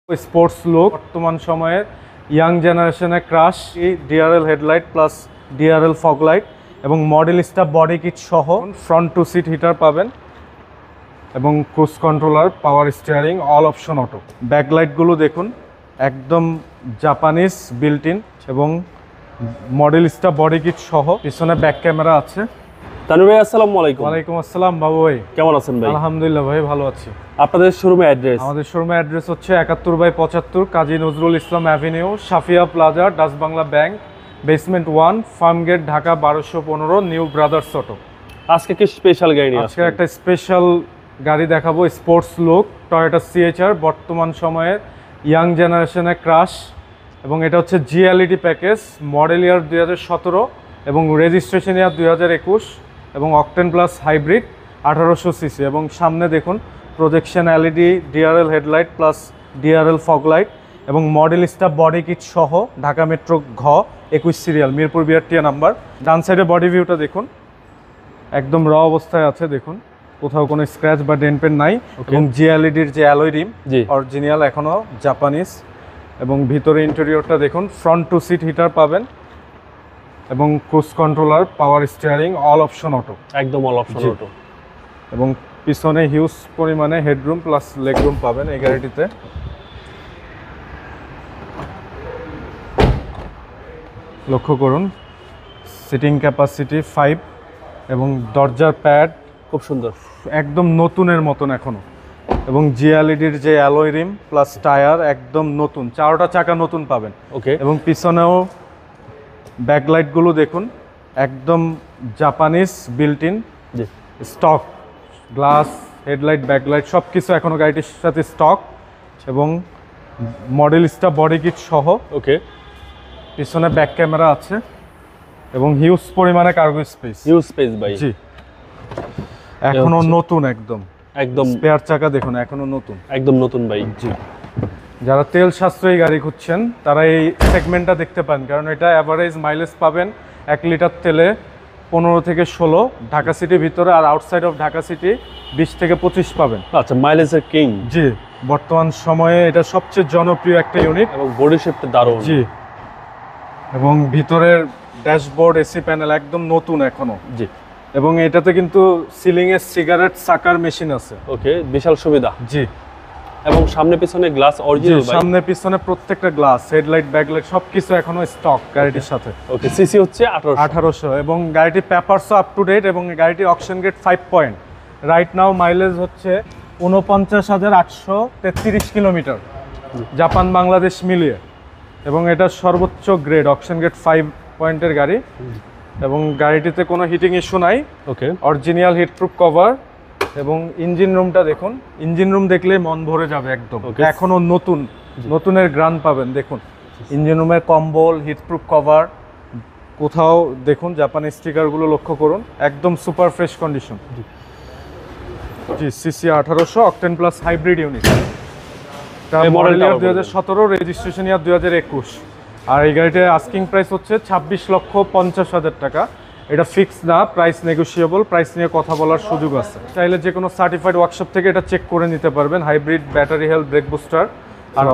Sports look বর্তমান সময়ে young জেনারেশনে ক্রাশ এই DRL headlight plus DRL fog light এবং মডেল স্টাফ বডি কিট সহ ফ্রন্ট টু সিট হিটার পাবেন এবং cruise controller power steering all option auto. ব্যাকলাইটগুলো দেখুন একদম জাপানিজ বিল্ট ইন এবং মডেল স্টাফ বডি কিট সহ। পিছনে ব্যাক ক্যামেরা আছে। তানভীর ভাই আসসালামু আলাইকুম। ওয়ালাইকুম আসসালাম বাবু ভাই, কেমন আছেন ভাই? আলহামদুলিল্লাহ ভাই, ভালো আছি। আপনাদের শোরুমের অ্যাড্রেস? আমাদের শোরুমের অ্যাড্রেস হচ্ছে 71/75 Kazi Nazrul Islam avenue, Safia plaza, Dutch Bangla bank, basement 1, farm gate, Dhaka 1215, new brothers auto. আজকে কি স্পেশাল গাড়ি নিয়ে আজকে একটা স্পেশাল গাড়ি দেখাবো, স্পোর্টস লুক টয়োটা সিএচআর, বর্তমান সময়ে ইয়াং জেনারেশনে ক্রাশ এবং এটা হচ্ছে জিএলইডি প্যাকেজ, মডেল ইয়ার 2017 এবং রেজিস্ট্রেশন ইয়ার 2021 এবং অকটেন প্লাস হাইব্রিড 1800 সিসি এবং সামনে দেখুন projection LED DRL headlight plus DRL fog light এবং মডেল স্টাফ বডি কিট সহ, ঢাকা মেট্রো ঘ 21 সিরিয়াল, মিরপুর বিআরটিএ নাম্বার। ডান সাইডে বডি ভিউটা দেখুন একদম র অবস্থায় আছে, দেখুন কোথাও কোনো স্ক্র্যাচ বা ডেন্ট পেন নাই এবং জিএলইডির যে অ্যালয় রিম অরিজিনাল এখনও জাপানিজ এবং ভিতরে ইন্টেরিয়রটা দেখুন ফ্রন্ট টু সিট হিটার পাবেন এবং cruise controller power steering all option auto, একদম অল অপশন অটো এবং পিছনে হিউজ পরিমাণে হেডরুম প্লাস লেগরুম পাবেন এই গাড়িটিতে। লক্ষ্য করুন সিটিং ক্যাপাসিটি 5 এবং দরজার প্যাড খুব সুন্দর, একদম নতুনের মতন এখনো এবং জিএলইডির যে অ্যালয় রিম প্লাস টায়ার একদম নতুন, চারোটা চাকা নতুন পাবেন। ওকে, এবং পিছনেও ব্যাকলাইটগুলো দেখুন একদম Japanese built in stock, glass headlight backlight সব কিছু এখনও গাড়িটির সাথে স্টক এবং মডেল স্টাফ বডি কিট সহ। ওকে, পিছনে ব্যাক ক্যামেরা আছে এবং হিউজ পরিমাণে কার্গো স্পেস। হিউজ স্পেস ভাই, জি এখনো নতুন, একদম একদম স্পেয়ার চাকা দেখুন এখনো নতুন, একদম নতুন ভাই। জি যারা তেল সাশ্রয়ী গাড়ি খুঁজছেন তারা এই সেগমেন্টটা দেখতে পান, কারণ এটা অ্যাভারেজ মাইলেজ পাবেন 1 লিটার তেলে 15 থেকে 16 ঢাকা সিটির ভিতরে, আর আউটসাইড অফ ঢাকা সিটি 20 থেকে 25 পাবেন। আচ্ছা, মাইলেজের কিং। জি বর্তমান সময়ে এটা সবচেয়ে জনপ্রিয় একটা ইউনিট এবং বডি শেপটা দারুণ। জি এবং ভিতরের ড্যাশবোর্ড এসি প্যানেল একদম নতুন এখনো। জি এবং এটাতে কিন্তু সিলিং এ সিগারেট সাকার মেশিন আছে। ওকে, বিশাল সুবিধা। জি এবং সামনে পিছনে গ্লাস অরিজিনাল ভাই, সামনে পিছনে প্রত্যেকটা গ্লাস হেডলাইট ব্যাকলাইট সবকিছু এখনো স্টক গাড়িটির সাথে। ওকে, সিসি হচ্ছে 1800 এবং গাড়িটি পেপারসও আপ টু ডেট এবং গাড়িটি auction gate 5 point. Right now mileage হচ্ছে 49,833 কিলোমিটার জাপান বাংলাদেশ মিলিয়ে এবং এটা সর্বোচ্চ গ্রেড অকশন গেট 5 পয়েন্টের গাড়ি এবং গাড়িটিতে কোনো হিটিং ইস্যু নাই। ওকে, অরিজিনাল হিটপ্রুফ কভার এবং ইঞ্জিন রুমটা দেখুন, ইঞ্জিন রুম দেখলে মন ভরে যাবে একদম, এখনো নতুন, নতুনের গ্রান পাবেন। দেখুন ইঞ্জিন রুমের কম্বল, হিটপ্রুফ কভার, কোথাও দেখুন জাপানি স্টিকারগুলো লক্ষ্য করুন, একদম super fresh condition. G CC 1800 octane plus hybrid unit, model year 2017, registration year 2021 আর এই গাড়িটার আস্কিং প্রাইস হচ্ছে 26,50,000 টাকা। এটা ফিক্স না, প্রাইস নেগোশিয়েবল, প্রাইস নিয়ে কথা বলার সুযোগ আছে। চাইলে যে কোনো সার্টিফাইড ওয়ার্কশপ থেকে এটা চেক করে নিতে পারবেন। Hybrid, battery health, brake booster আর